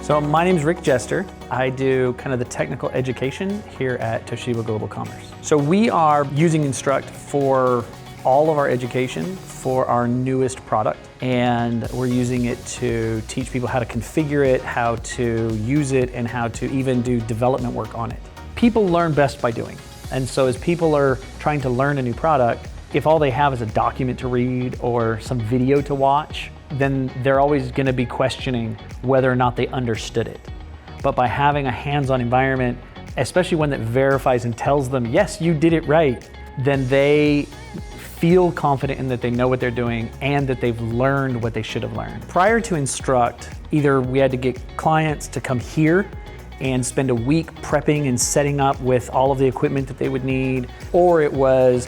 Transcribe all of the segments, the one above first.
So my name is Rick Jester. I do kind of the technical education here at Toshiba Global Commerce. So we are using Instruqt for all of our education for our newest product, and we're using it to teach people how to configure it, how to use it, and how to even do development work on it. People learn best by doing. And so as people are trying to learn a new product, if all they have is a document to read or some video to watch, then they're always going to be questioning whether or not they understood it. But by having a hands-on environment, especially one that verifies and tells them, yes, you did it right, then they feel confident in that they know what they're doing and that they've learned what they should have learned. Prior to Instruqt, either we had to get clients to come here and spend a week prepping and setting up with all of the equipment that they would need, or it was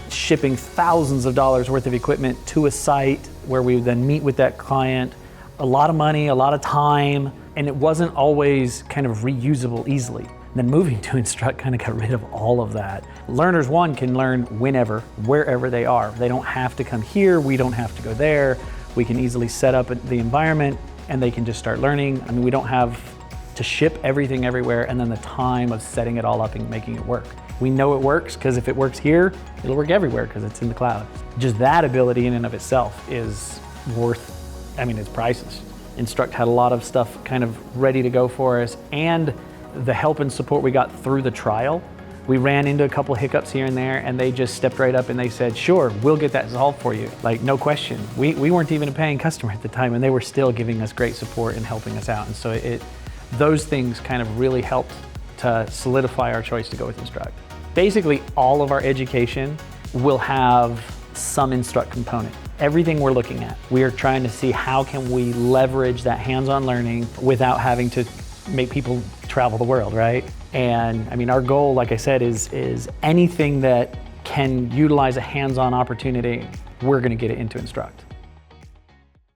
shipping thousands of dollars worth of equipment to a site where we would then meet with that client. A lot of money, a lot of time, and it wasn't always kind of reusable easily. And then moving to Instruqt kind of got rid of all of that. Learners, one, can learn whenever, wherever they are. They don't have to come here, we don't have to go there. We can easily set up the environment and they can just start learning. I mean, we don't have to ship everything everywhere and then the time of setting it all up and making it work. We know it works because if it works here, it'll work everywhere because it's in the cloud. Just that ability in and of itself is worth, it's priceless. Instruqt had a lot of stuff kind of ready to go for us, and the help and support we got through the trial. We ran into a couple hiccups here and there, and they just stepped right up and they said, sure, we'll get that solved for you. Like, no question. We weren't even a paying customer at the time, and they were still giving us great support and helping us out. And so those things kind of really helped to solidify our choice to go with Instruqt. Basically, all of our education will have some Instruqt component. Everything we're looking at, we are trying to see how can we leverage that hands-on learning without having to make people travel the world, right? And our goal, like I said, is anything that can utilize a hands-on opportunity, we're gonna get it into Instruqt.